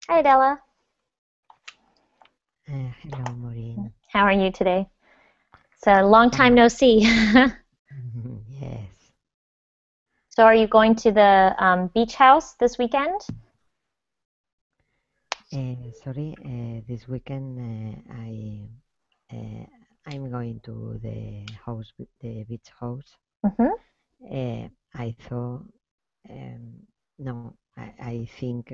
Hi, Adela. Hello, Maureen. How are you today? It's a long time Fine. no see. Yes. So, are you going to the beach house this weekend? Sorry. This weekend uh, I'm going to the house, the beach house. Mm-hmm. I thought, um, no, I think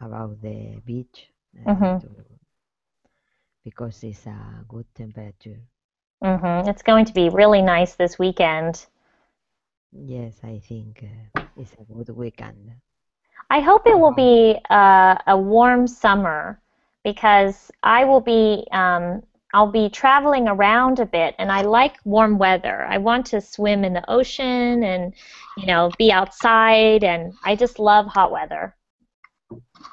about the beach Mm-hmm. to because it's a good temperature. Mm-hmm. It's going to be really nice this weekend. Yes, I think it's a good weekend. I hope it What will about? be a warm summer because I'll be traveling around a bit, and I like warm weather. I want to swim in the ocean and be outside, and I just love hot weather.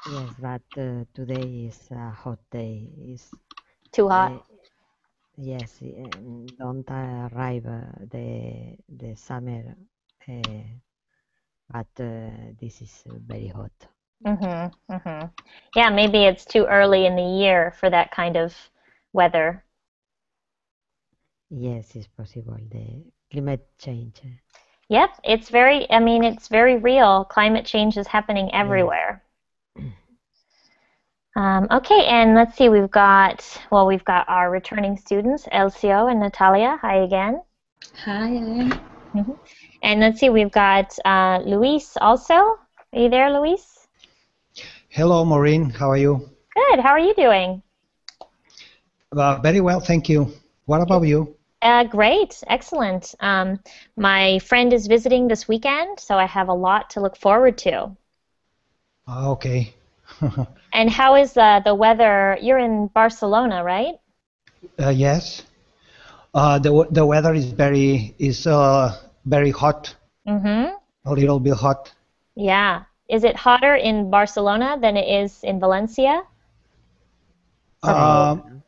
Yes, but today is a hot day. Is Too hot? uh, yes, don't arrive the summer, uh, but this is very hot. Mm-hmm. Mm-hmm. Yeah, maybe it's too early in the year for that kind of weather. Yes, it's possible. The climate change. Yep, I mean, it's very real. Climate change is happening Yes. everywhere. Okay, and let's see, we've got our returning students, Elcio and Natalia. Hi again. Hi, Ellen. Mhm. And let's see, we've got Luis also. Are you there, Luis? Hello, Maureen. How are you? Good. How are you doing? Very well, thank you. What about you? Great. Excellent. My friend is visiting this weekend, so I have a lot to look forward to. Okay. And how is the weather? You're in Barcelona, right? Yes. The weather is very hot, Mm-hmm. a little bit hot. Yeah. Is it hotter in Barcelona than it is in Valencia? Same. Uh, No?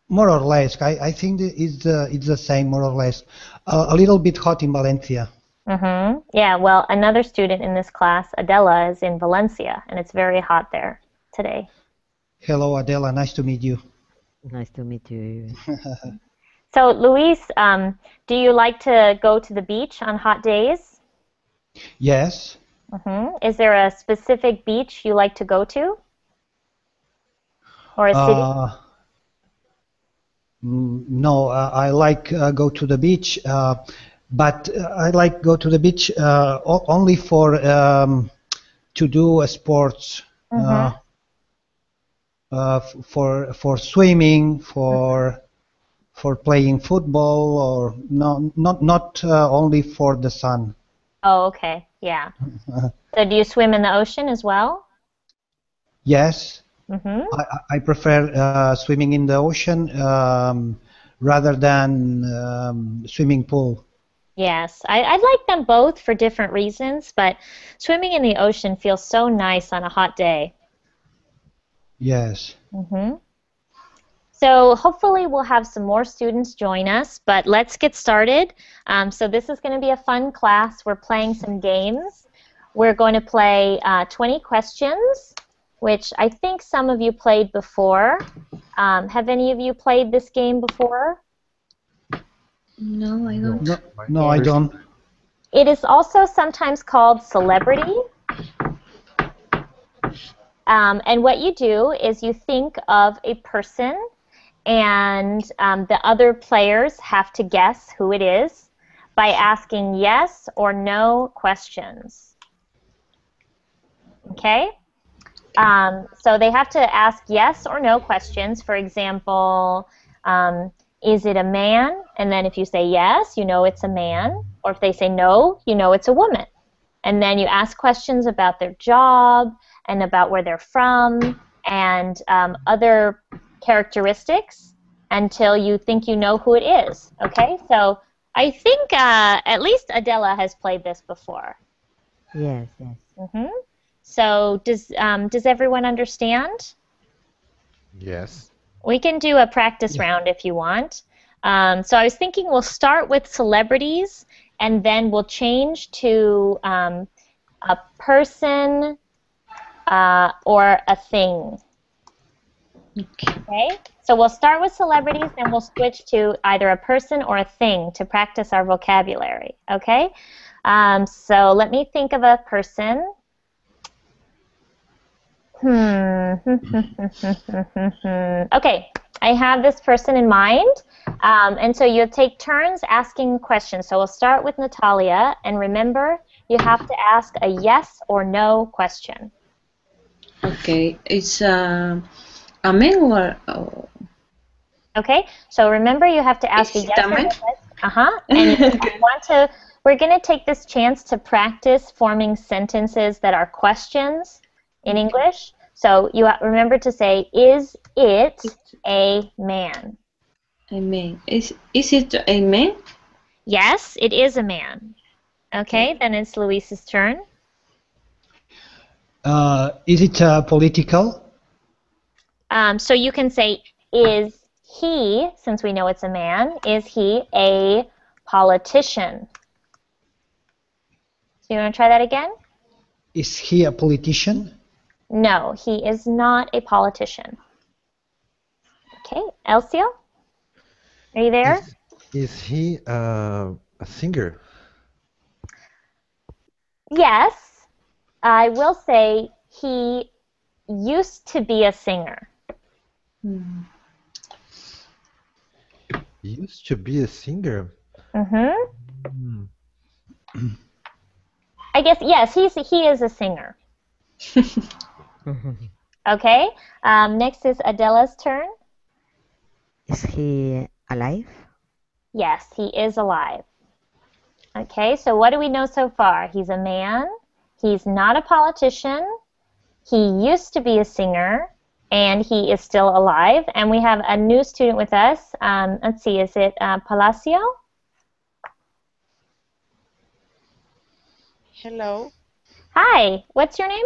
More or less. I think it's the same, more or less. A little bit hot in Valencia. Mm-hmm. Yeah, well, another student in this class, Adela, is in Valencia, and it's very hot there today. Hello, Adela. Nice to meet you. Nice to meet you. So, Luis, do you like to go to the beach on hot days? Yes. Is there a specific beach you like to go to, or a city? Uh, no, I like go to the beach, but I like go to the beach only for to do sports. Mm-hmm. Uh, for swimming, for playing football, or no, not only for the sun. Oh, okay. Yeah. So, do you swim in the ocean as well? Yes, Mm-hmm. I prefer swimming in the ocean rather than swimming pool. Yes, I like them both for different reasons, but swimming in the ocean feels so nice on a hot day. Yes. hmm So hopefully we'll have some more students join us, but let's get started. So this is going to be a fun class. We're playing some games. We're going to play 20 questions, which I think some of you played before. Have any of you played this game before? No, I No, don't. No, no, I Yes. first, don't. It is also sometimes called celebrity. And what you do is you think of a person, and the other players have to guess who it is by asking yes or no questions. Okay? So they have to ask yes or no questions. For example, is it a man? And then if you say yes, you know it's a man. Or if they say no, you know it's a woman. And then you ask questions about their job and about where they're from and other characteristics until you think you know who it is. Okay? So I think at least Adela has played this before. Yes, yes. hmm So does everyone understand? yes. We can do a practice Yeah. round if you want. So I was thinking we'll start with celebrities and then we'll change to a person or a thing. Okay. Okay, so we'll start with celebrities, then we'll switch to either a person or a thing to practice our vocabulary. Okay, so let me think of a person. Okay, I have this person in mind, and so you'll take turns asking questions. So we'll start with Natalia, and remember, you have to ask a yes or no question. Okay. It's a man or Okay, so remember you have to ask a is it yes a or no man? question. And you we're going to take this chance to practice forming sentences that are questions in English. So you remember to say, is it a man? A man. Is it a man? Yes, it is a man. Okay, then it's Luis's turn. Is it political? So you can say, is he, since we know it's a man, is he a politician? So you want to try that again? Is he a politician? No, he is not a politician. Okay, Elcio? Are you there? Is he a singer? Yes, I will say he used to be a singer. He used to be a singer. Mm-hmm. I guess, yes, he is a singer. Okay, next is Adela's turn. Is he alive? Yes, he is alive. Okay, so what do we know so far? He's a man, he's not a politician, he used to be a singer, and he is still alive. And we have a new student with us. Let's see, is it Palacio? Hello, Hi, what's your name?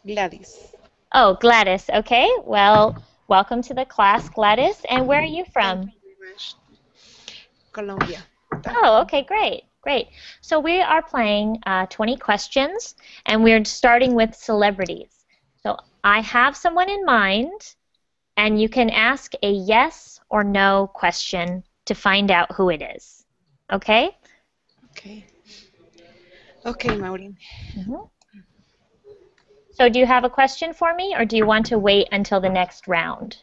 Gladys. Oh, Gladys. Okay, well, welcome to the class, Gladys. And where are you from? Thank you very much. Colombia. Oh, okay, great, great. So we are playing 20 questions, and we're starting with celebrities. So I have someone in mind, and you can ask a yes or no question to find out who it is. Okay? Okay. Okay, Maureen. So do you have a question for me, or do you want to wait until the next round?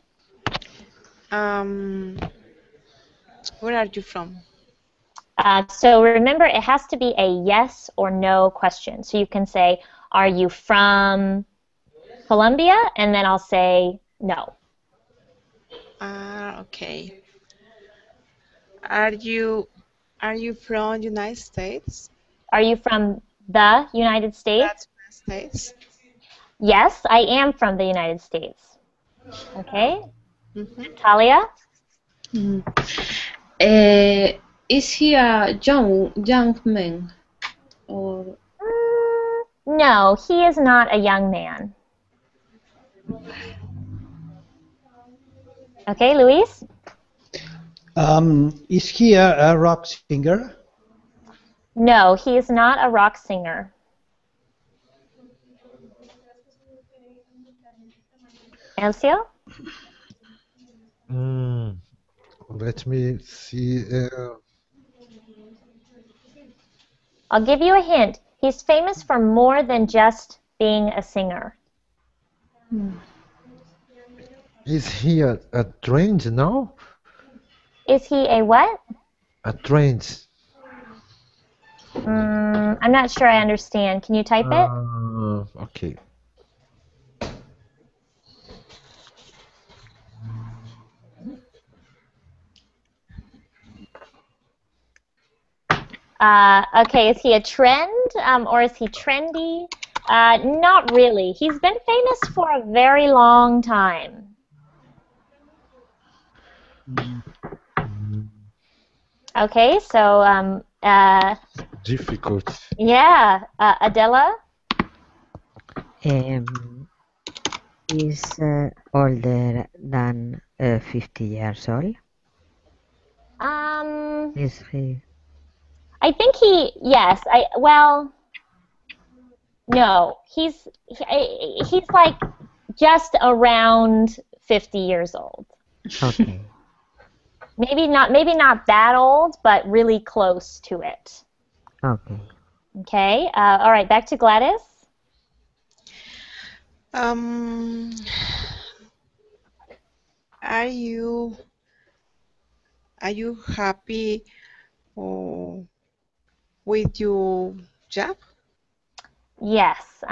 Where are you from? So remember, it has to be a yes or no question. So you can say, are you from Colombia? And then I'll say no. Okay. Are you from United States? Are you from the United States? That's United States. Yes, I am from the United States. Okay. Talia? Is he a young man? Or No, he is not a young man. Okay, Luis? Is he a rock singer? No, he is not a rock singer. Elcio? Let me see. I'll give you a hint. He's famous for more than just being a singer. Is he a trend now? Is he a what? A trend. I'm not sure I understand. Can you type it? Okay. Okay, is he a trend or is he trendy? Not really. He's been famous for a very long time. Okay, so Difficult. yeah, Adela? Is older than 50 years old? Is he? I think yes. Well, No, he's like just around 50 years old. Okay. Maybe not that old, but really close to it. Okay. Okay. All right. Back to Gladys. Um, are you happy uh, with your job? Yes.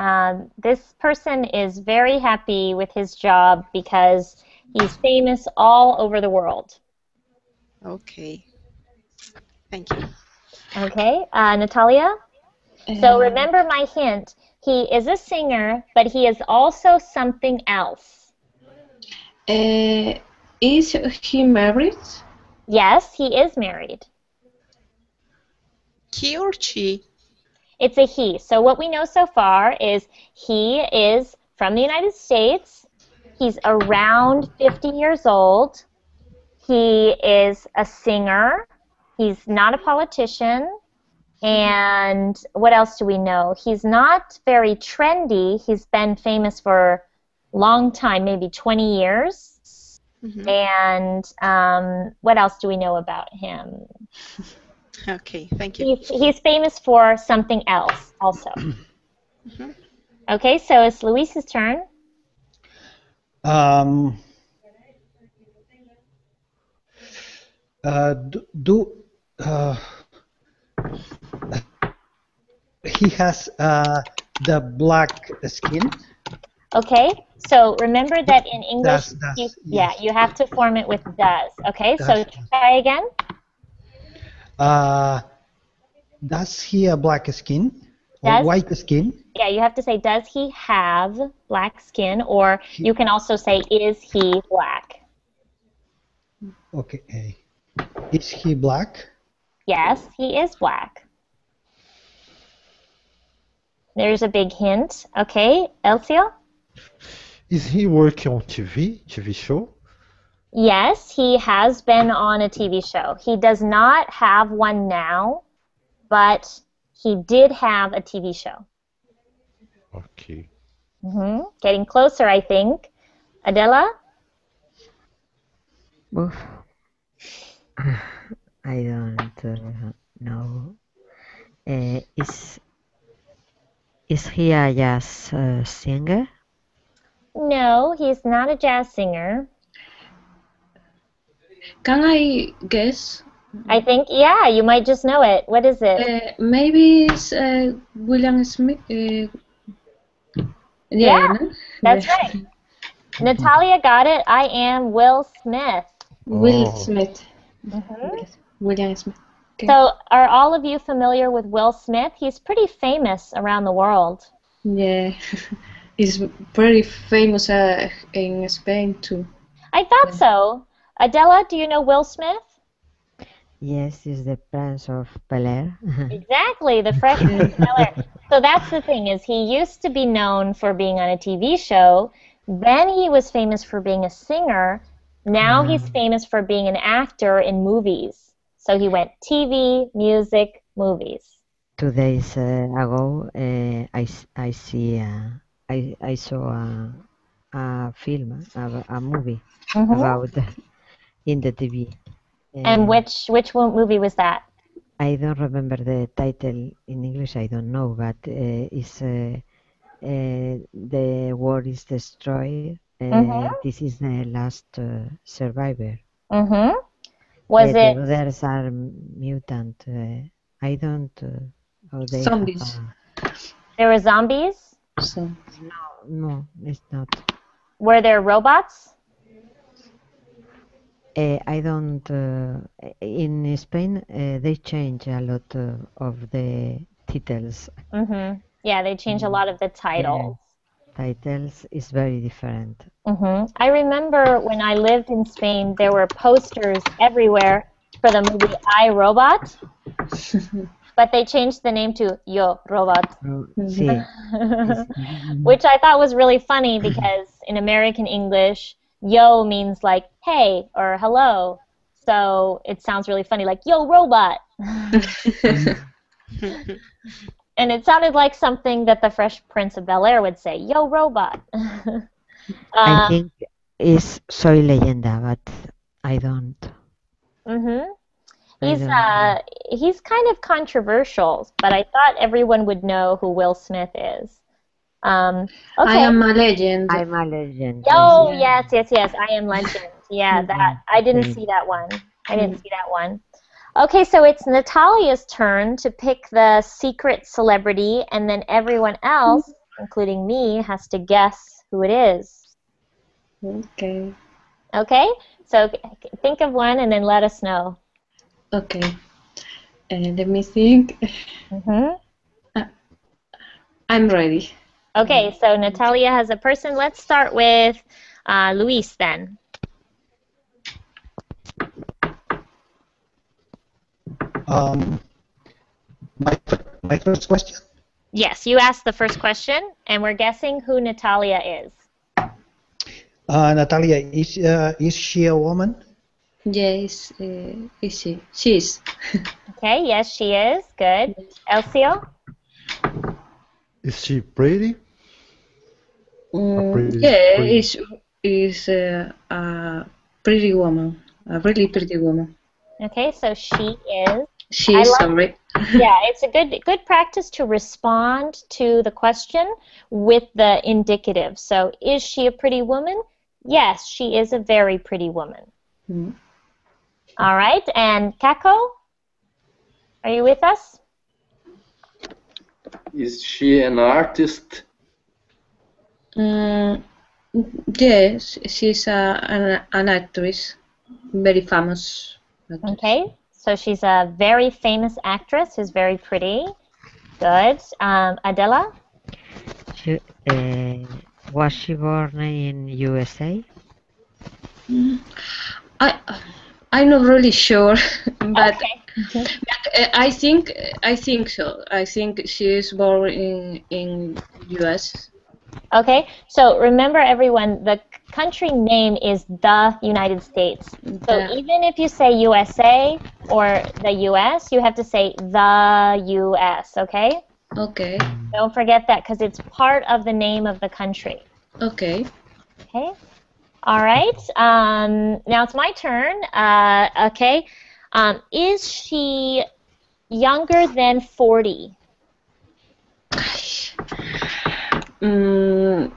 This person is very happy with his job because he's famous all over the world. Okay, thank you. Okay. Natalia. So remember my hint. He is a singer, but he is also something else. Is he married? Yes, he is married. He or she? It's a he. So what we know so far is he is from the United States. He's around 50 years old. He is a singer. He's not a politician. And what else do we know? He's not very trendy. He's been famous for a long time, maybe 20 years. Mhm. And what else do we know about him? Okay, thank you. He's famous for something else also. Mhm. Okay, so it's Luis's turn. Um, do he has the black skin? Okay, so remember that in English, Does, yeah, yes. you have to form it with does. Okay, so Does. try again. Does he a black skin or Does, white skin? yeah, you have to say, does he have black skin? Or He, you can also say, is he black? okay. Is he black? Yes, he is black. There's a big hint. Okay, Elcio? Is he working on TV show? Yes, he has been on a TV show. He does not have one now, but he did have a TV show. Okay. Getting closer, I think. Adela? Oof. I don't know. Is he a jazz singer? No, he's not a jazz singer. Can I guess? I think, yeah, you might just know it. What is it? Maybe it's William Smith. Yeah, No? that's right. Natalia got it. I am Will Smith. Will Oh. Smith. Mhm. William Smith. Okay. So, are all of you familiar with Will Smith? He's pretty famous around the world. Yeah, he's very famous in Spain too. I thought so. Adela, do you know Will Smith? Yes, is the Prince of Bel-Air. Exactly, the Fresh Prince of Bel-Air. So that's the thing, is he used to be known for being on a TV show. Then he was famous for being a singer. Now he's famous for being an actor in movies. So he went TV, music, movies. 2 days ago, I saw a film, a movie about in the TV. And which movie was that? I don't remember the title in English. I don't know, but it's the world is destroyed. This is the last survivor. Was The it others are mutant. I don't. Oh, they Zombies. there were zombies? So, No, it's not. Were there robots? I don't. In Spain, they change a lot of the titles. Yeah, they changed a lot of the titles. Titles is very different. I remember when I lived in Spain, there were posters everywhere for the movie I, Robot, but they changed the name to Yo, Robot, Sí. which I thought was really funny because in American English, yo means like hey or hello. So it sounds really funny, like yo, robot. And it sounded like something that the Fresh Prince of Bel-Air would say, "Yo, robot." I think it's Soy Leyenda, but I don't. Mhm. I don't. He's kind of controversial, but I thought everyone would know who Will Smith is. I Okay. am a legend. I'm a legend. Oh, Yes. yes. I Am Legend. Yeah, that Yeah, I didn't same. see that one. I didn't see that one. Okay, so it's Natalia's turn to pick the secret celebrity, and then everyone else, including me, has to guess who it is. Okay. Okay? So think of one and then let us know. Okay. Let me think. I'm ready. Okay, so Natalia has a person. Let's start with Luis then. My first question. Yes, you asked the first question, and we're guessing who Natalia is. Natalia, is she a woman? Yes, is she? She's. Okay, yes, she is. Good. Elcio? Is she pretty? Yeah, Pretty. is a pretty woman, a really pretty woman. Okay, so she is. She's sorry. Yeah, it's a good practice to respond to the question with the indicative. So, is she a pretty woman? Yes, she is a very pretty woman. Mm. All right, and Kako, are you with us? Is she an artist? Yes, she's an actress, very famous actress. Okay, so she's a very famous actress who's very pretty. Good. Adela? She, was she born in USA? I'm not really sure, but Okay. I think so. I think she is born in U.S. Okay, so remember everyone, the country name is the United States. So even if you say USA or the US, you have to say the US, okay? Okay. Don't forget that because it's part of the name of the country. Okay. Okay. All right. Now it's my turn. Okay. Is she younger than 40? Or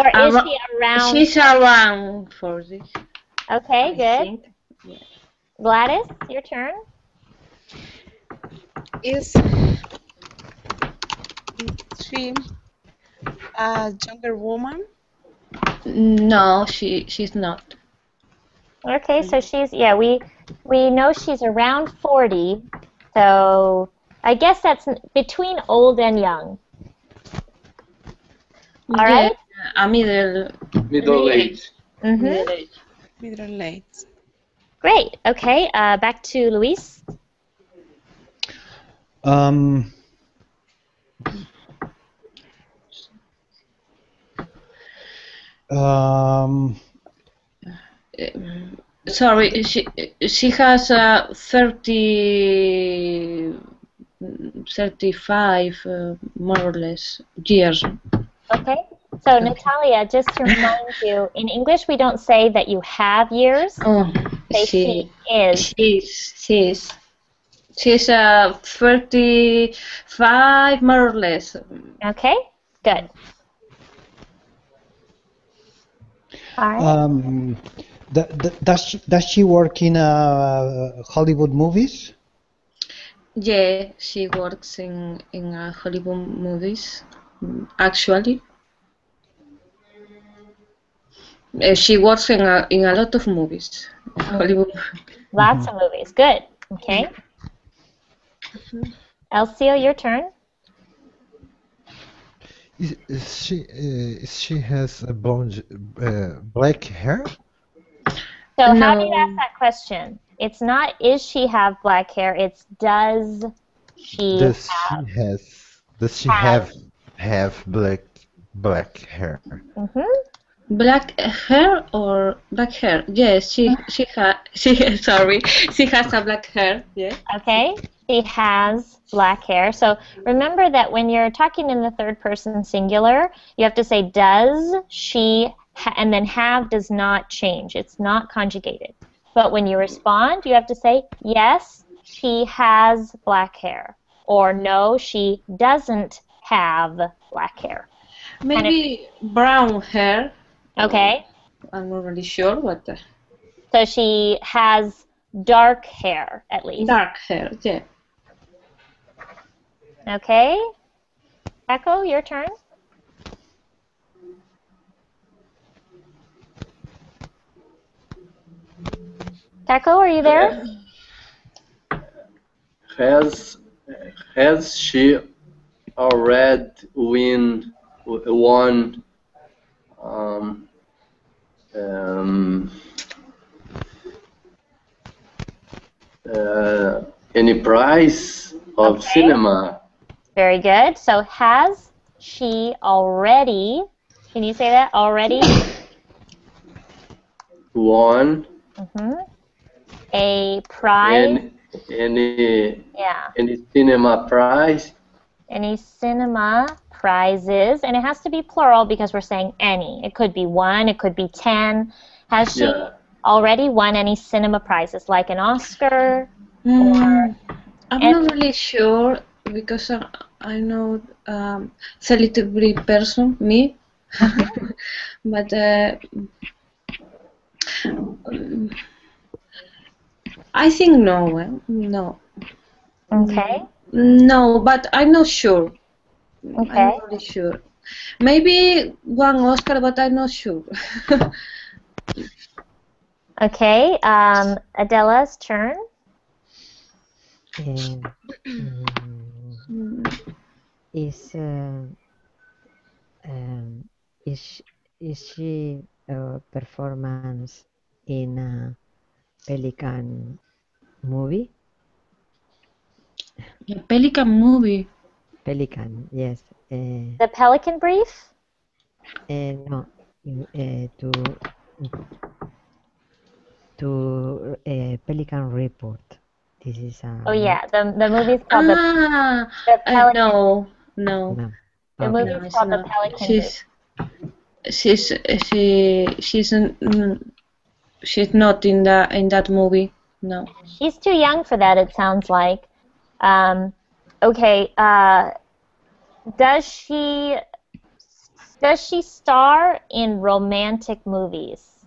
is she around? She's around 40. Okay, good. Think. Yeah. Gladys, your turn. Is she a younger woman? No, she's not. Okay, so she's, yeah, we know she's around 40. So I guess that's between old and young. All right? A Middle age. middle age. Middle age. Great. Okay, back to Luis. Sorry, she has 35 more or less years. Okay. So Natalia, just to remind you, in English we don't say that you have years. Oh, Say she is. She's 35 more or less. Okay. Good. All right. Does she work in Hollywood movies? Yeah, she works in Hollywood movies. Actually, she works in a lot of movies. Hollywood. Lots of movies. Good. Okay. Elcio, your turn. Is she has a blonde, black hair? So how do you ask that question? It's not is she have black hair, it's does she Does have. she have black hair? Black hair or black hair? Yes, she has a black hair. Yeah. Okay, she has black hair. So remember that when you're talking in the third person singular, you have to say does, she, and then have does not change. It's not conjugated. But when you respond, you have to say yes, she has black hair, or no, she doesn't have black hair. Maybe brown hair. Okay, I'm not really sure, but so she has dark hair at least. dark hair. Yeah. Okay, Echo, your turn. Echo, are you there? Has she already won um, um, any prize of Okay. cinema? Very good. So has she already, can you say that, already? Won A prize? Yeah. any cinema prize? Any cinema prizes, and it has to be plural because we're saying any. It could be 1, it could be 10. Has she Yeah. already won any cinema prizes, like an Oscar? I'm not really sure because I know celebrity person, me, but I think no, no. Okay. No, but I'm not sure. Okay. I'm not really sure. Maybe one Oscar, but I'm not sure. Okay. Adela's turn. Is is she a performance in a Pelican movie? A Pelican movie. Pelican, yes. The Pelican Brief? No, to Pelican Report. This is a. Oh yeah, the movie's called the Pelican. No. No. The Okay. movie's No, it's called The not. Pelican Brief. She's not in that movie. No. She's too young for that, it sounds like. Okay, does she star in romantic movies?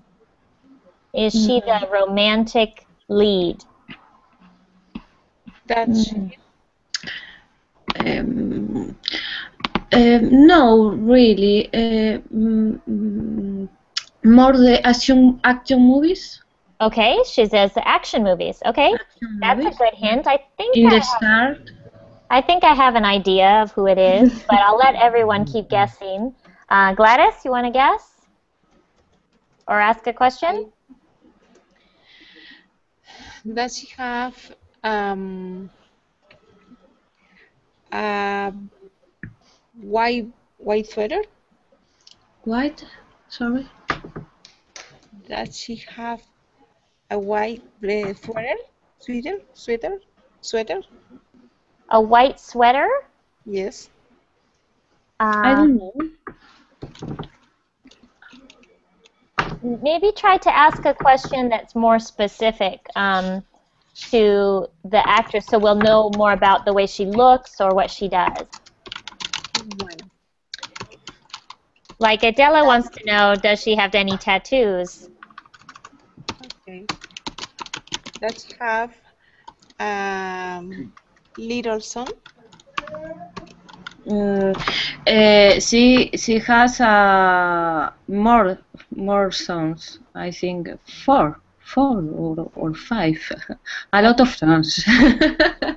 Is she the romantic lead? That's she. No, really. More the action movies. Okay, she says action movies. Okay, Action that's a movies. good hint. In the start. I think I have an idea of who it is, but I'll let everyone keep guessing. Gladys, you want to guess? Or ask a question? Does she have a white sweater? White? Sorry. Does she have a white sweater? A white sweater? Yes. I don't know. Maybe try to ask a question that's more specific to the actress so we'll know more about the way she looks or what she does. Bueno. Like Adela wants to know, does she have any tattoos? Okay. Does she have little son? She has more sons. I think four or five. A lot of sons.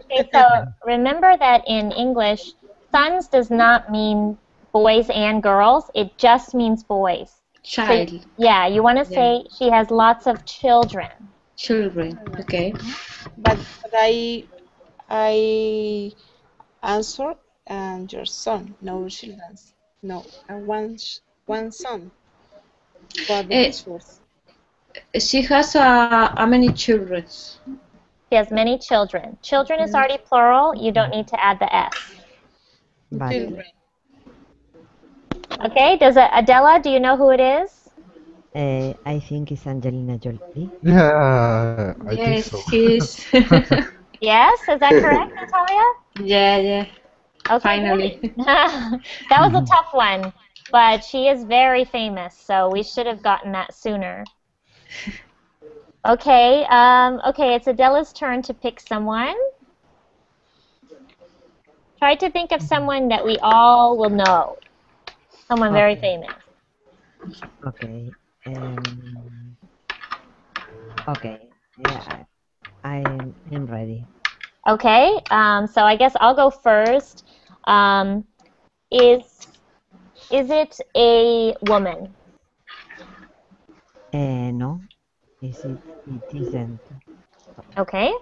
Okay, so remember that in English, sons does not mean boys and girls. It just means boys. Child. So, yeah, you want to say she has lots of children. Children. Okay. But I answer and your son, no children. No, one son. for the Eh, answers. She has many children. She has many children. Children is already plural. You don't need to add the S. But Children. Okay, Adela, do you know who it is? I think it's Angelina Jolie. Yeah, I think Yes, so. she is. Yes, is that correct, Natalia? Yeah. Okay, Finally. good. That was a tough one, but she is very famous, so we should have gotten that sooner. Okay, okay, it's Adela's turn to pick someone. Try to think of someone that we all will know. Someone very famous. Okay. Okay. Yeah, I'm ready. Okay, so I guess I'll go first. Is it a woman? No, is it? It isn't. Okay.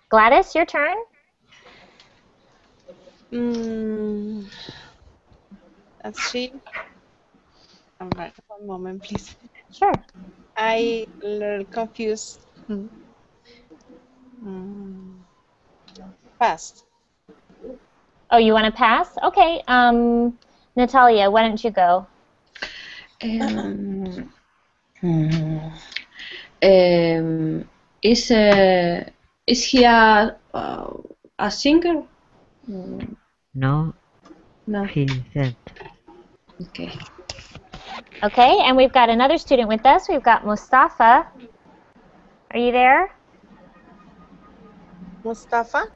Gladys, your turn. Let's see. All right, one moment, please. Sure. I a little confused. Fast. Oh, you want to pass? Okay. Natalia, why don't you go? Um, um, is uh, is he a singer? No, No. he isn't. Okay. Okay, and we've got another student with us. We've got Mustafa. Are you there? Mustafa?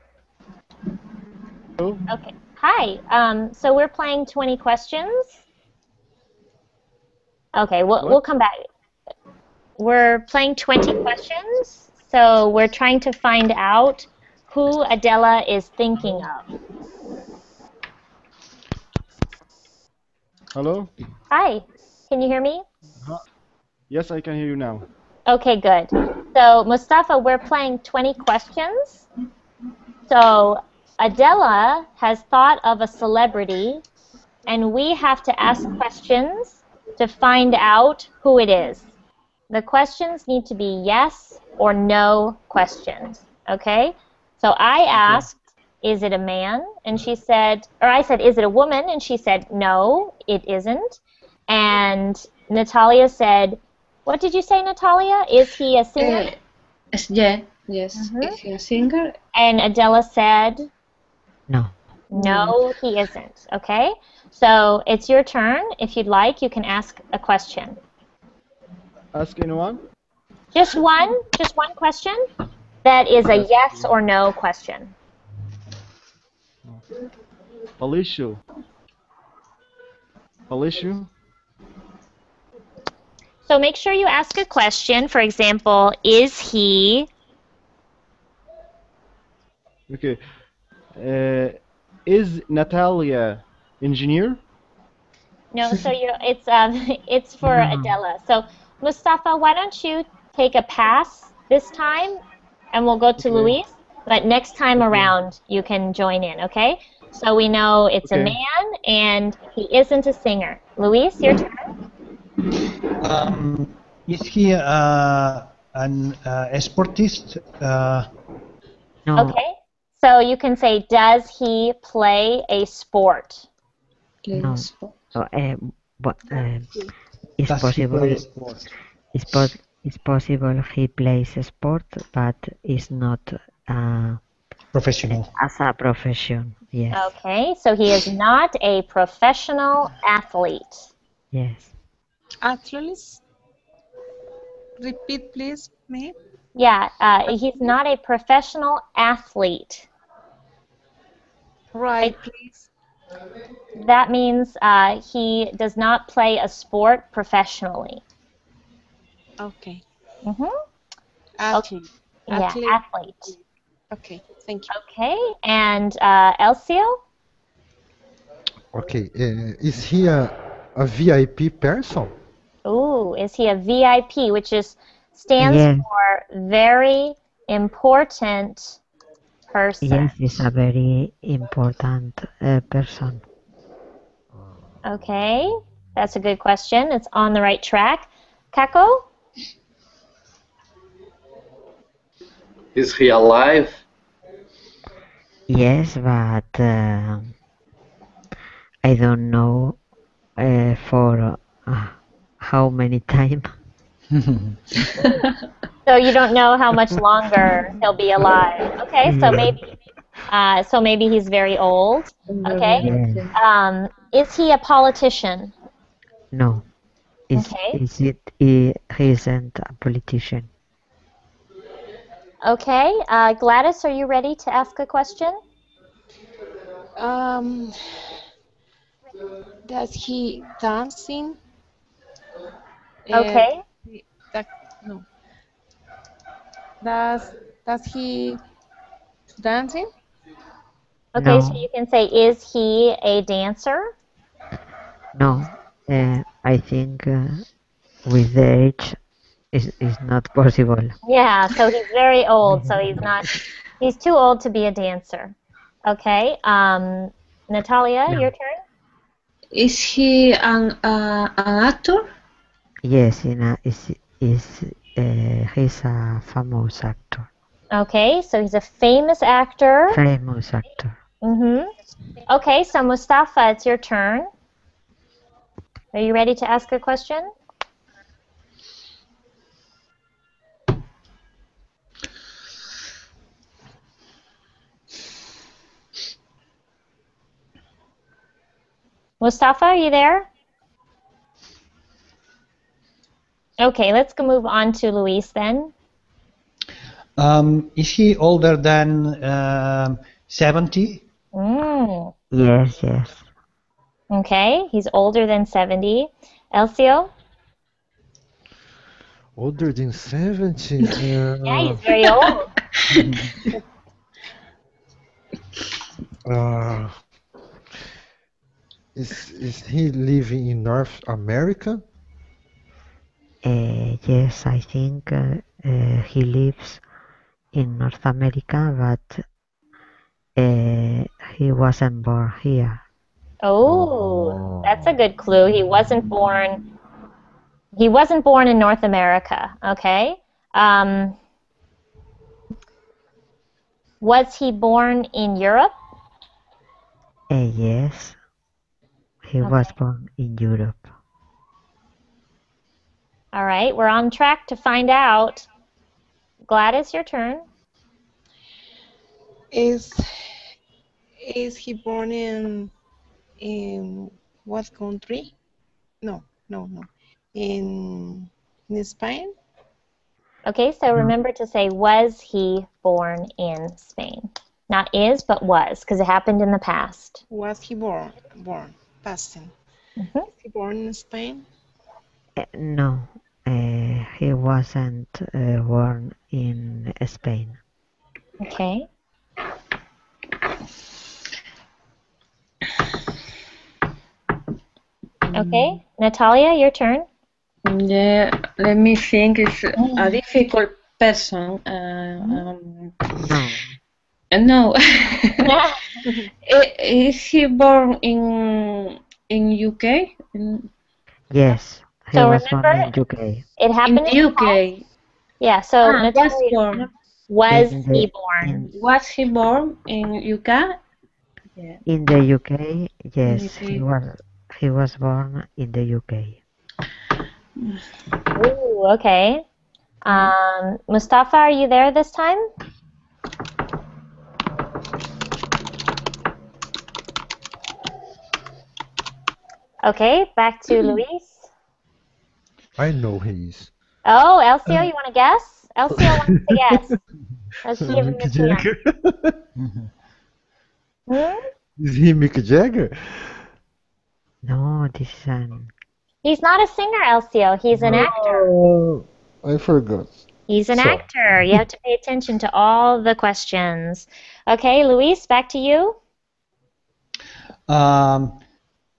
Okay. Hi. So we're playing 20 questions. Okay, we'll come back. We're playing 20 questions, so we're trying to find out who Adela is thinking of. Hello? Hi. Can you hear me? Yes, I can hear you now. Okay, good. So, Mustafa, we're playing 20 questions. So, Adela has thought of a celebrity, and we have to ask questions to find out who it is. The questions need to be yes or no questions, okay? So I asked, is it a man? And she said, or I said, is it a woman? And she said, no, it isn't. And Natalia said, what did you say, Natalia? Is he a singer? Yeah, yes. Is he a singer? And Adela said, No. no, he isn't, okay? So it's your turn. If you'd like, you can ask a question. Ask anyone? Just one question. That is a yes or no question. Felicio. So make sure you ask a question. For example, is he? Okay. Is Natalia engineer? No, so it's for Adela. So Mustafa, why don't you take a pass this time, and we'll go to Luis. But next time around, you can join in. Okay? So we know it's a man, and he isn't a singer. Luis, your turn. Is he an sportist? No. Okay. So you can say, does he play a sport? No. It's Does he possible. play sport? It's possible he plays a sport, but it's not Professional. as a profession. Yes. Okay, so he is not a professional athlete. Yes. Athletes? Repeat, please, me. Yeah, he's not a professional athlete. Right, please. That means he does not play a sport professionally. Okay. Athlete. Yeah, athlete. Okay, thank you. Okay, and Elcio? Okay, is he a VIP person? Ooh, is he a VIP, which stands for very important person? Yes, he's a very important person. Okay, that's a good question. It's on the right track. Kako? Is he alive? Yes, but I don't know for how many time. So you don't know how much longer he'll be alive. Okay, so maybe he's very old. Okay. Yes. Is he a politician? No. Okay. He isn't a politician. Okay. Gladys, are you ready to ask a question? Does he dancing? Okay. No. Does he dancing? Okay, so No. you can say, is he a dancer? No. I think with the age is not possible. Yeah, so he's very old, so he's too old to be a dancer. Okay. Natalia, your turn? Is he an actor? Yes, he's a famous actor. Okay, so he's a famous actor. Famous actor. Okay, so Mustafa, it's your turn. Are you ready to ask a question? Mustafa, are you there? Okay, let's go move on to Luis then. Is he older than 70? Yes, yes. Okay, he's older than 70. Elcio? Older than 70? Yeah, he's very old. Is he living in North America? Yes, I think he lives in North America, but he wasn't born here. Oh, that's a good clue. He wasn't born in North America. Okay. Was he born in Europe? Yes, he was born in Europe. All right, we're on track to find out. Gladys, your turn. Is he born in what country? No. In Spain? Okay, so remember to say, was he born in Spain? Not is, but was, because it happened in the past. Was he born? Passing. Is he born in Spain? No, he wasn't born in Spain. Okay. Okay, Natalia, your turn. Yeah, let me think. It's a difficult person. No. Is he born in UK? Yes, he So was born remember, in UK. it happened in the UK. Yeah, so was Natalia, born. was In he the- born? Was he born in UK? Yeah. In the UK, yes, UK. he was born in the UK. Ooh, okay. Mustafa, are you there this time? Okay, back to Luis. I know he is. Oh, Elcio, you want to guess? Elcio wants to guess. Let's give him Mick a chance. Jagger? Hmm? Is he Mick Jagger? No, this is an... He's not a singer, Elcio. He's an actor. Oh, I forgot. He's an Sorry. actor. You have to pay attention to all the questions. Okay, Luis, back to you.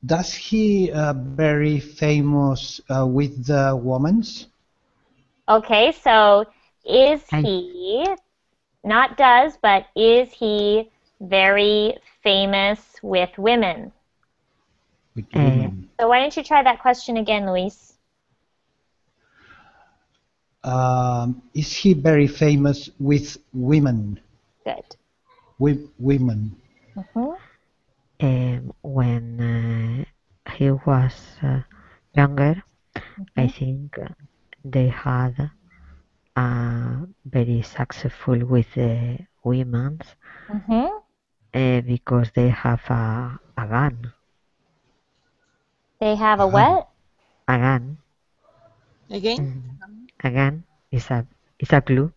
Does he very famous with the women's? Okay, so is he, not does, but is he very famous with women? With women. So why don't you try that question again, Luis? Is he very famous with women? Good. Women. When he was younger, I think they had very successful with the women because they have a gun. They have a what? A gun. Again? A gun is a clue.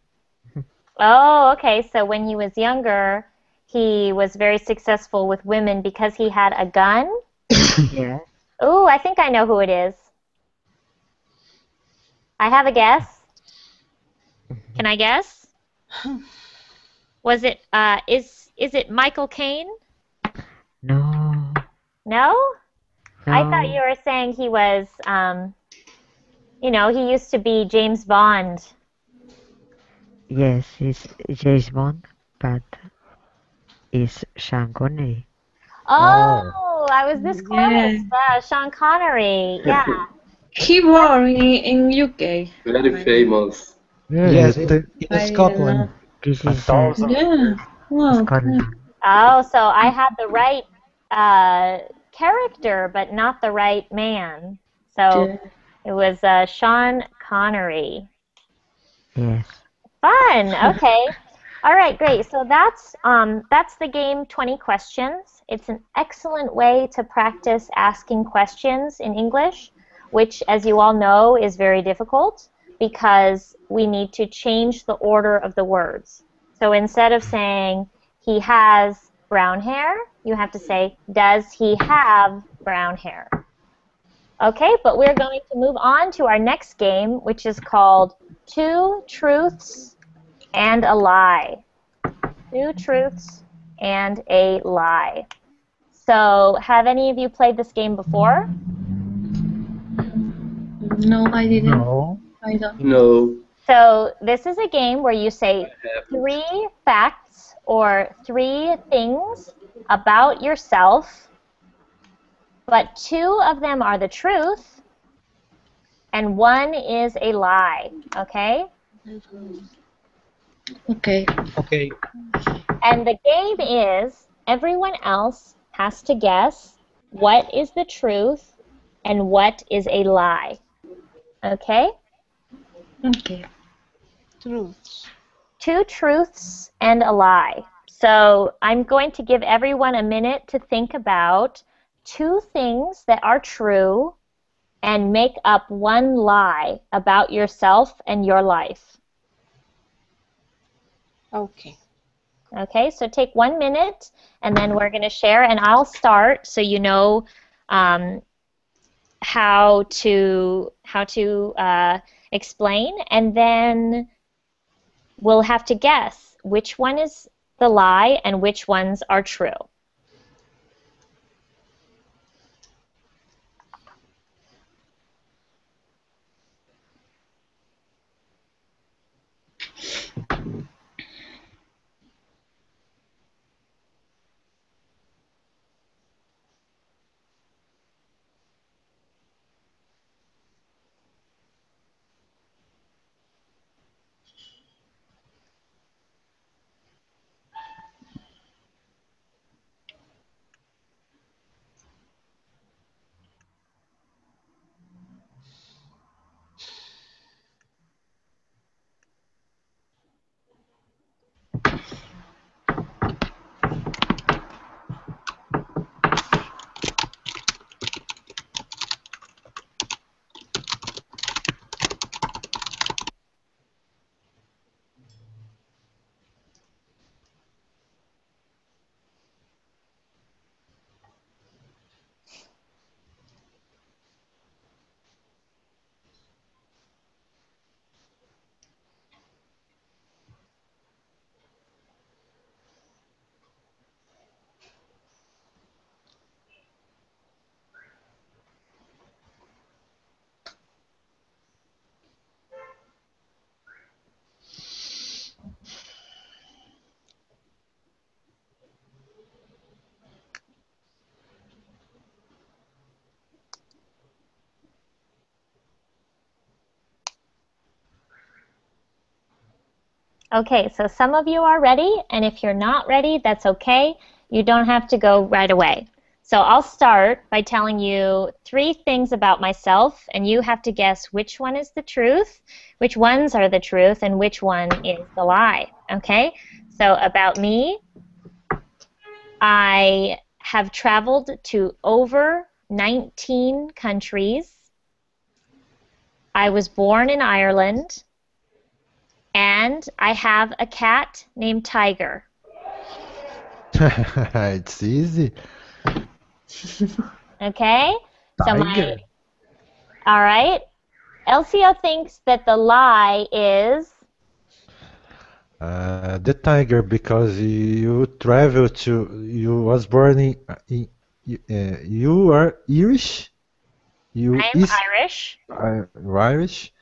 Oh, okay. So when he was younger, he was very successful with women because he had a gun? Yeah. Ooh, I think I know who it is. I have a guess. Can I guess? Was it is it Michael Caine? No. No? I thought No. you were saying he was he used to be James Bond. Yes, it's James Bond, but it's Sean Connery. Oh, I was this Yeah. close. Yeah, Sean Connery. Yeah. He born in UK. Very famous. Yeah, Yes, it's the in I don't know. Scotland. This a is thousand Yeah. years. Wow. Scotland. Oh, so I had the right character, but not the right man. So Yeah. it was Sean Connery. Yes. Fun. Okay. All right, great. So that's the game 20 questions. It's an excellent way to practice asking questions in English, which as you all know is very difficult because we need to change the order of the words. So instead of saying he has brown hair, you have to say does he have brown hair? Okay, but we're going to move on to our next game, which is called Two Truths and a Lie. Two truths and a lie. So, have any of you played this game before? No, I didn't. No. I don't. No, So, this is a game where you say I haven't. 3 facts or 3 things about yourself, but 2 of them are the truth and 1 is a lie. Okay? Okay. Okay. And the game is everyone else has to guess what is the truth and what is a lie. Okay? Okay. Truths. 2 truths and a lie. So I'm going to give everyone a minute to think about 2 things that are true and make up 1 lie about yourself and your life. Okay. Okay, so take 1 minute and then we're going to share and I'll start so you know how to explain, and then we'll have to guess which one is the lie and which ones are true. Okay, so some of you are ready, and if you're not ready, that's okay. You don't have to go right away. So I'll start by telling you 3 things about myself, and you have to guess which one is the truth, which ones are the truth, and which one is the lie. Okay? So about me, I have traveled to over 19 countries. I was born in Ireland. And I have a cat named Tiger. It's easy. Okay? Tiger. All right. Elcio thinks that the lie is, The tiger, because you travel to, you was born you are Irish? You I'm is Irish. Irish?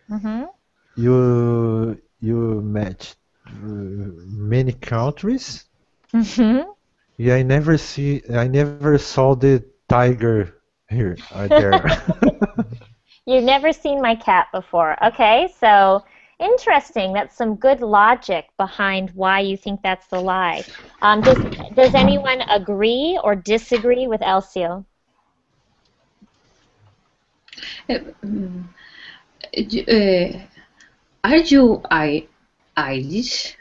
Mm-hmm. You met many countries? Mm-hmm. Yeah, I never saw the tiger here, there. You've never seen my cat before. Okay, so interesting. That's some good logic behind why you think that's the lie. Does anyone agree or disagree with Elcio? Mm, are you Irish?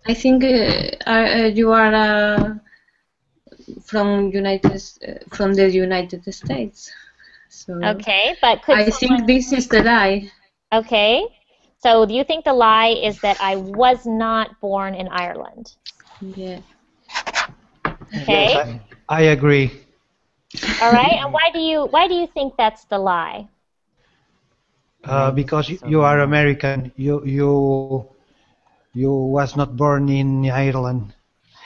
I think you are from the United States. So Okay, but could I think this is the lie. Okay, so do you think the lie is that I was not born in Ireland? Yeah. Okay. Yes, I agree. All right, and why do you think that's the lie? Because you are American. You was not born in Ireland.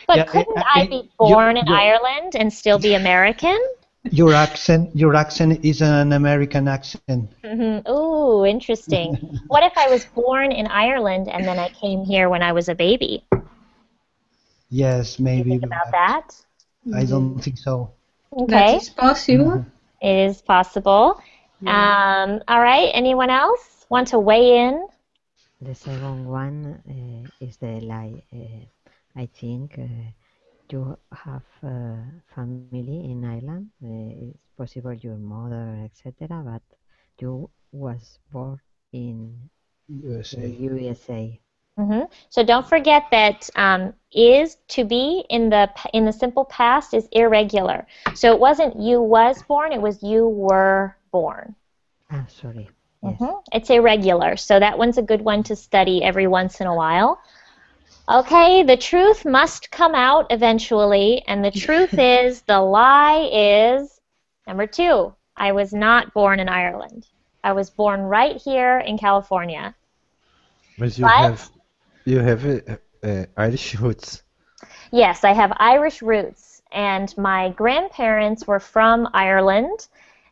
But Yeah, couldn't I be born in you, Ireland and still be American? your accent is an American accent. Ooh, interesting. What if I was born in Ireland and then I came here when I was a baby? Yes, Do you maybe, think about but that? I don't think so. That Okay, is possible. it is possible. Yeah. All right, anyone else want to weigh in? The second one is the lie. I think you have family in Ireland. It's possible your mother, etc. But you was born in the USA. USA. So don't forget that is to be in the simple past is irregular. So it wasn't you was born, it was you were born. Ah, sorry. Yes. It's irregular, so that one's a good one to study every once in a while. Okay, the truth must come out eventually, and the truth is the lie is number 2. I was not born in Ireland. I was born right here in California. But But you have Irish roots. yes, I have Irish roots, and my grandparents were from Ireland.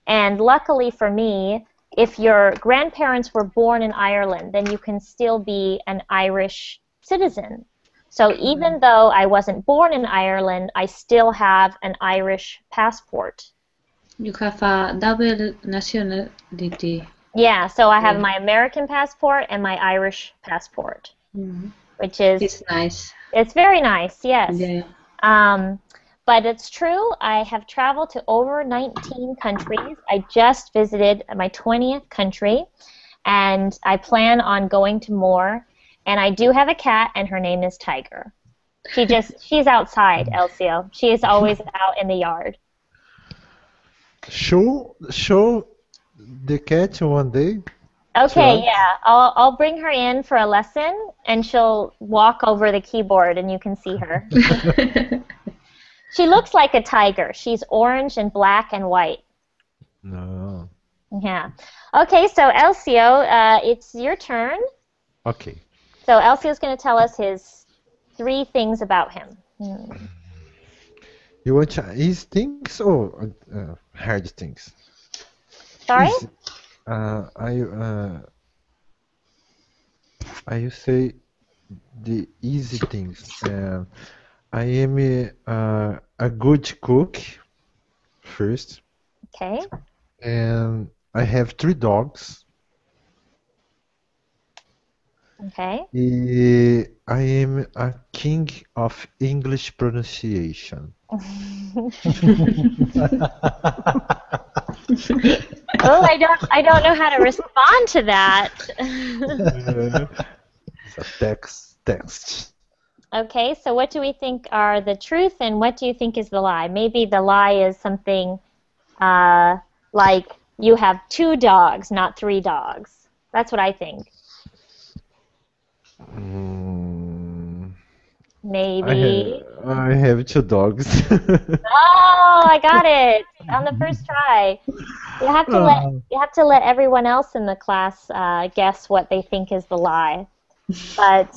And luckily for me, if your grandparents were born in Ireland, then you can still be an Irish citizen. So even though I wasn't born in Ireland, I still have an Irish passport. You have a double nationality. Yeah, so I have my American passport and my Irish passport, which is It's nice. it's very nice, yes. Yeah. But it's true, I have traveled to over 19 countries. I just visited my 20th country, and I plan on going to more. And I do have a cat, and her name is Tiger. She's outside, Elcio. She is always out in the yard. Show the cat one day. Okay, Sure. yeah, I'll bring her in for a lesson, and she'll walk over the keyboard, and you can see her. She looks like a tiger. She's orange and black and white. No. Yeah. Okay, so Elcio, it's your turn. Okay. So Elcio's going to tell us his 3 things about him. You want easy things or hard things? Sorry? Easy. I say the easy things. I am a good cook first, Okay. and I have 3 dogs. Okay. I am a king of English pronunciation. Oh, I don't know how to respond to that. It's a text. Okay, so what do we think are the truth and what do you think is the lie? Maybe the lie is something like you have 2 dogs, not 3 dogs. That's what I think. Mm, Maybe. I have 2 dogs. Oh, I got it on the first try. You have to let everyone else in the class guess what they think is the lie. But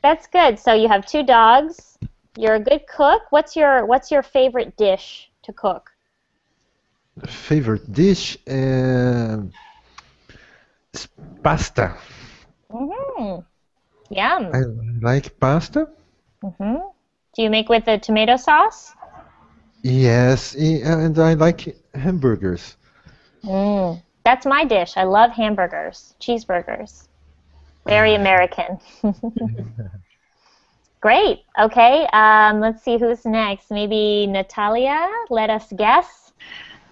that's good. So you have 2 dogs. You're a good cook. What's your favorite dish to cook? Favorite dish? Pasta. Mm-hmm. Yum. I like pasta. Mm-hmm. Do you make with the tomato sauce? Yes, and I like hamburgers. That's my dish. I love hamburgers, cheeseburgers. Very American. Great. Okay. Let's see who's next. Maybe Natalia. Let us guess.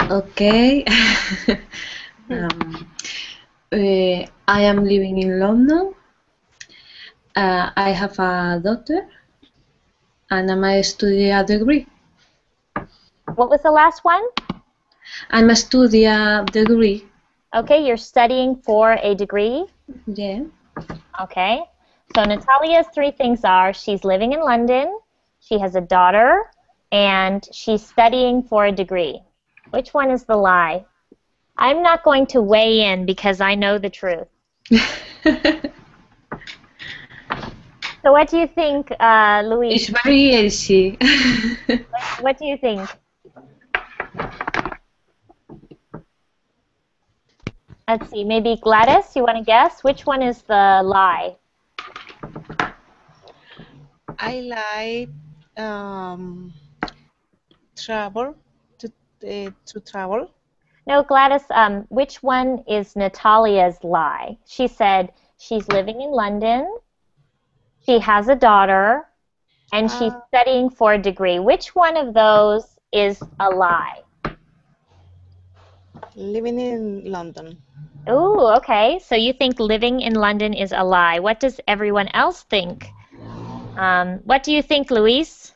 Okay. I am living in London. I have a daughter, and I'm studying a degree. What was the last one? I'm a studying a degree. Okay, you're studying for a degree. Yeah. Okay. So Natalia's 3 things are she's living in London, she has a daughter, and she's studying for a degree. Which one is the lie? I'm not going to weigh in because I know the truth. So what do you think, Louise? It's very easy. What do you think? Let's see, maybe Gladys, you want to guess? Which one is the lie? I like travel to travel. No, Gladys, which one is Natalia's lie? She said she's living in London, she has a daughter, and she's studying for a degree. Which one of those is a lie? Living in London. Ooh, okay. So you think living in London is a lie. What does everyone else think? What do you think, Luis?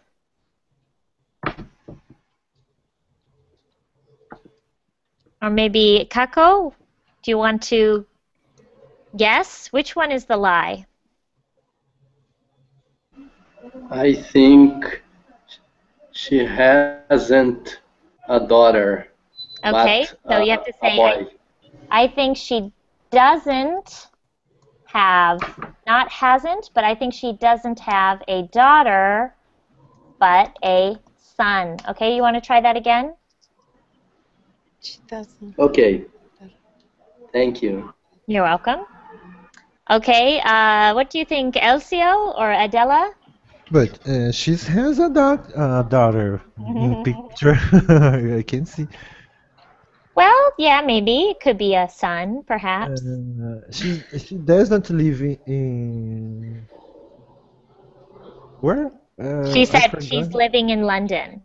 Or maybe Kako? Do you want to guess? Which one is the lie? I think she hasn't a daughter, Okay, but so you have to a say, boy. I think she doesn't have, not hasn't, but I think she doesn't have a daughter, but a son. Okay, you want to try that again? She doesn't. Okay. Thank you. You're welcome. Okay, what do you think, Elcio or Adela? But she has a daughter in picture. I can see. Well, yeah, maybe. It could be a son, perhaps. She doesn't live in where? She I said she's forgot. living in London.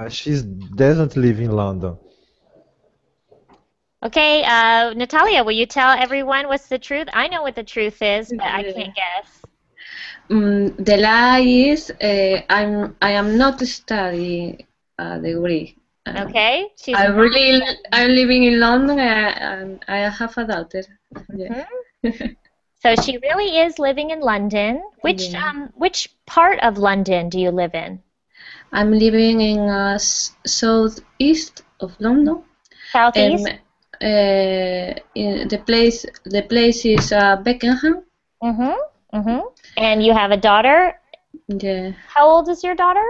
She doesn't live in London. Okay, Natalia, will you tell everyone what's the truth? I know what the truth is, but I can't guess. The lie is I am not studying a degree. Okay, she's I'm living in London and I have a daughter. Yeah. So she really is living in London. Which part of London do you live in? I'm living in southeast of London. Southeast? In the place is Beckenham. And you have a daughter? Yeah. How old is your daughter?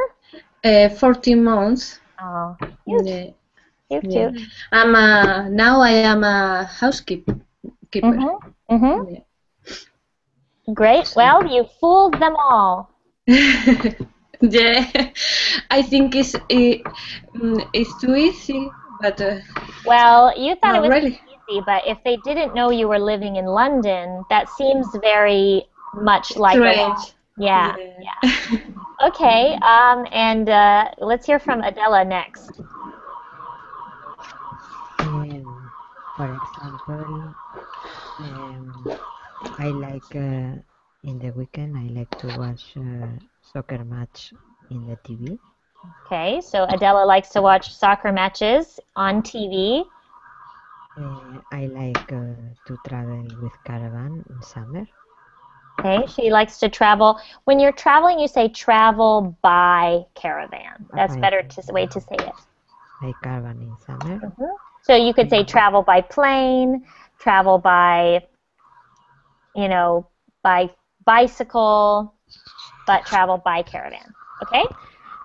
14 months. Oh, cute. Yeah. Cute, Yeah. cute. Now I am a housekeeper. Yeah. Great. Well, you fooled them all. Yeah, I think it's too easy, but well, you thought it was really. see, but if they didn't know you were living in London, that seems very much like a law. Strange. Yeah, yeah. Okay, and let's hear from Adela next. For example, I like in the weekend I like to watch soccer match in the TV. Okay, so Adela likes to watch soccer matches on TV. I like to travel with caravan in summer. Okay, she likes to travel. When you're traveling, you say travel by caravan. That's better way to say it. By caravan in summer. So you could say travel by plane, travel by, you know, by bicycle, but travel by caravan. Okay?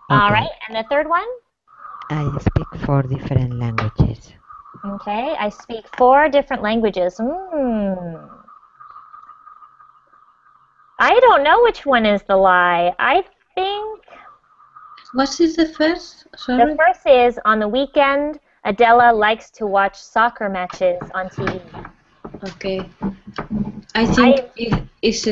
All right, and the third one? I speak 4 different languages. Okay, I speak 4 different languages. I don't know which one is the lie. I think... What is the first? Sorry. The first is, on the weekend, Adela likes to watch soccer matches on TV. Okay. I think this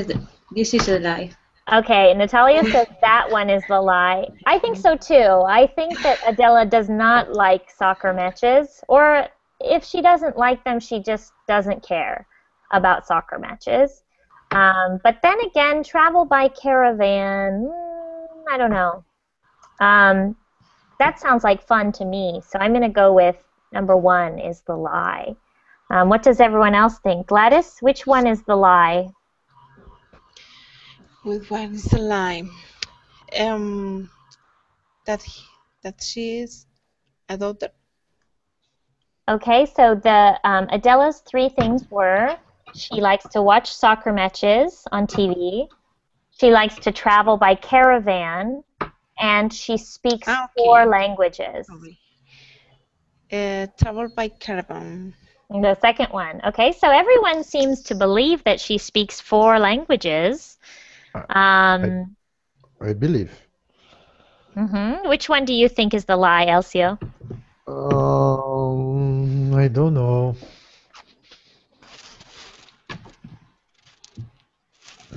is a lie. Okay, Natalia says that one is the lie. I think so too. I think that Adela does not like soccer matches, or if she doesn't like them, she just doesn't care about soccer matches. But then again, travel by caravan, I don't know. That sounds like fun to me, so I'm going to go with number 1 is the lie. What does everyone else think? Gladys, which one is the lie? Which one is the lie? That she is a daughter. Okay, so the Adela's 3 things were: she likes to watch soccer matches on TV, she likes to travel by caravan, and she speaks 4 languages. Travel by caravan. The second one. Okay, so everyone seems to believe that she speaks 4 languages. I believe. Which one do you think is the lie, Elcio? I don't know.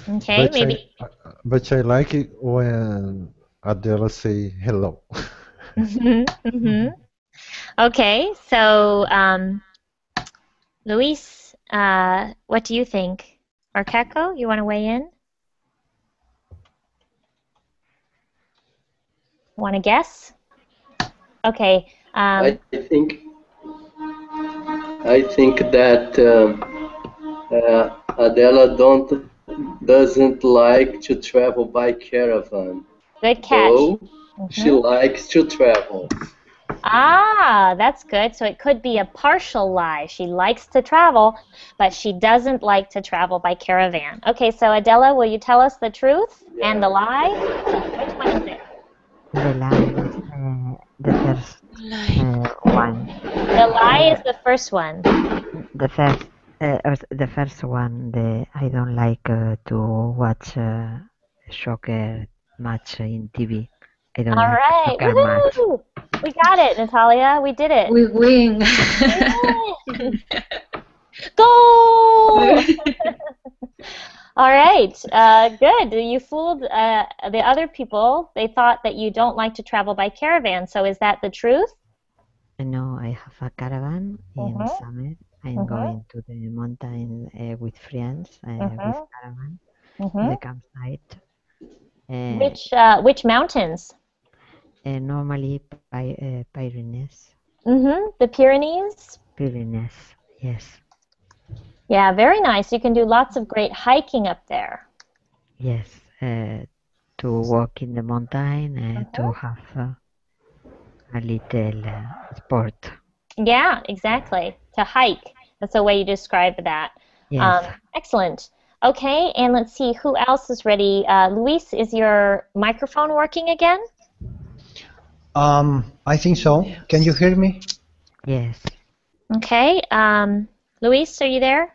Okay, maybe. But I like it when Adela say hello. Okay, so Luis, what do you think? Or Kako, you want to weigh in? Want to guess? Okay. I think that Adela doesn't like to travel by caravan. Good catch. Though she likes to travel. Ah, that's good. So it could be a partial lie. She likes to travel, but she doesn't like to travel by caravan. Okay, so Adela, will you tell us the truth and the lie? Which one is it? The lie is the first one. The lie is the first one. The first one. I don't like to watch soccer match in TV. I don't All like right. soccer match. Woohoo! We got it, Natalia. We did it. We win. Goal! All right. Good. You fooled the other people. They thought that you don't like to travel by caravan. So is that the truth? No, I have a caravan in summer. I'm going to the mountain with friends with caravan in the campsite. Which mountains? Normally Pyrenees. The Pyrenees? Pyrenees, yes. Yeah, very nice. You can do lots of great hiking up there. Yes, to walk in the mountain, to have a little sport. Yeah, exactly. To hike. That's the way you describe that. Yes. Excellent. Okay, and let's see who else is ready. Luis, is your microphone working again? I think so. Yes. Can you hear me? Yes. Okay. Luis, are you there?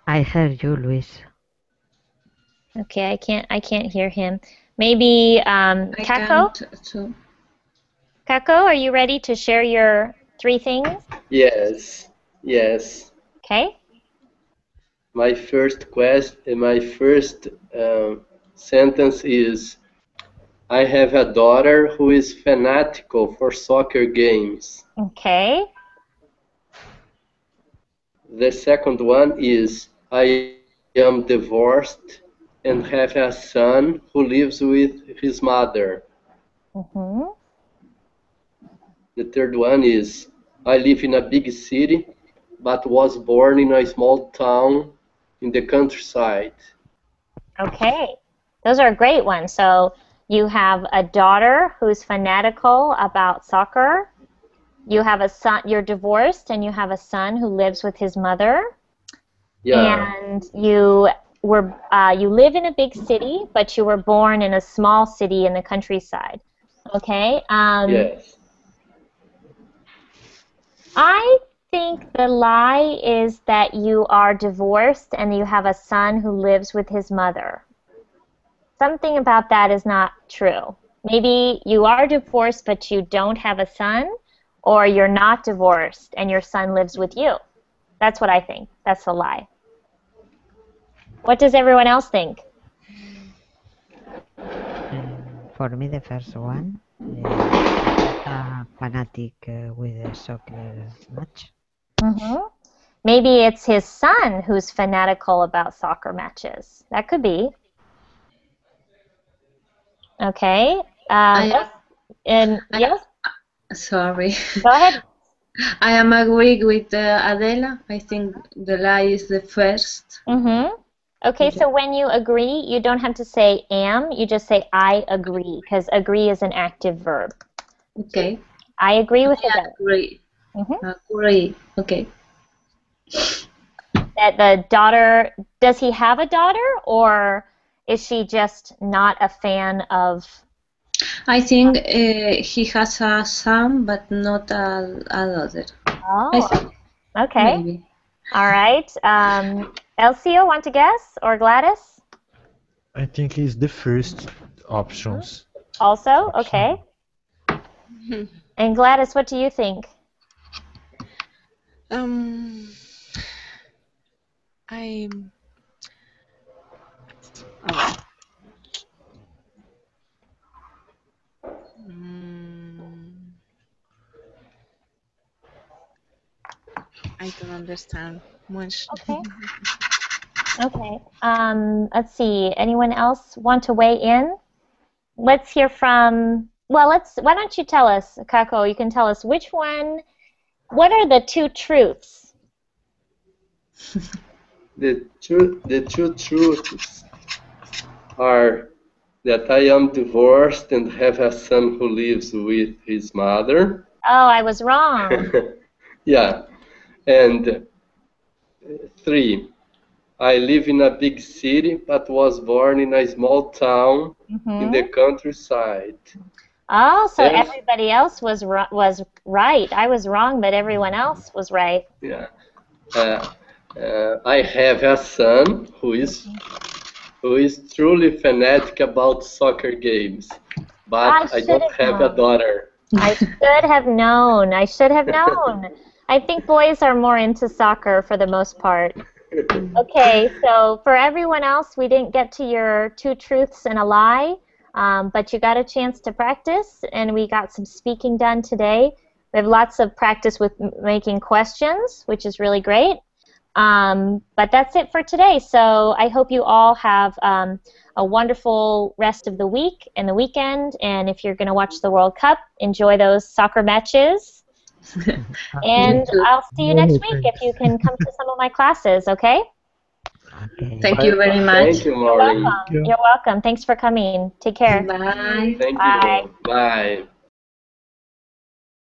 I heard you, Luis. Okay, I can't hear him. Maybe Kako? Kako, are you ready to share your 3 things? Yes. Yes. Okay. My first sentence is, I have a daughter who is fanatical for soccer games. Okay. The second one is, I am divorced and have a son who lives with his mother. Mm-hmm. The third one is, I live in a big city, but was born in a small town in the countryside. Okay. Those are great ones. So you have a daughter who's fanatical about soccer. You have a son, you're divorced, and you have a son who lives with his mother. Yeah. And you live in a big city, but you were born in a small city in the countryside. Okay. Yes. I think the lie is that you are divorced and you have a son who lives with his mother. Something about that is not true. Maybe you are divorced but you don't have a son, or you're not divorced and your son lives with you. That's what I think. That's a lie. What does everyone else think? For me, the first one, a fanatic with a soccer match. Mm-hmm. Maybe it's his son who's fanatical about soccer matches. That could be. Okay. I And I yes, sorry. go ahead. I am agree with Adela. I think the lie is the first. Mm-hmm. Okay, so when you agree, you don't have to say am, you just say I agree, because agree is an active verb. Okay. I agree with I Adele. agree. Mm-hmm. Agree. Okay. That the daughter, does he have a daughter, or is she just not a fan of? I think he has a son, but not a daughter. I Oh, think okay. maybe. All right. Elcio, want to guess, or Gladys? I think it's the first options. Also, okay. And Gladys, what do you think? I oh, I don't understand much. Okay. Okay. Let's see. Anyone else want to weigh in? Let's hear from, well, why don't you tell us, Kako, you can tell us which one, what are the two truths? The two truths are that I am divorced and have a son who lives with his mother. Oh, I was wrong. Yeah. And 3, I live in a big city but was born in a small town in the countryside. Oh, so Yes. everybody else was right. I was wrong, but everyone else was right. Yeah. I have a son who is truly fanatic about soccer games, but I don't have a daughter. I should have known. I should have known. I think boys are more into soccer for the most part. Okay, so for everyone else, we didn't get to your two truths and a lie, but you got a chance to practice, and we got some speaking done today. We have lots of practice with making questions, which is really great. But that's it for today. So I hope you all have a wonderful rest of the week and the weekend. And if you're going to watch the World Cup, enjoy those soccer matches. And I'll see you next week if you can come to some of my classes, okay? Okay. Thank you very much. Thank you, Maureen. You're welcome. Thanks for coming. Take care. Bye. Thank Bye. you. Bye.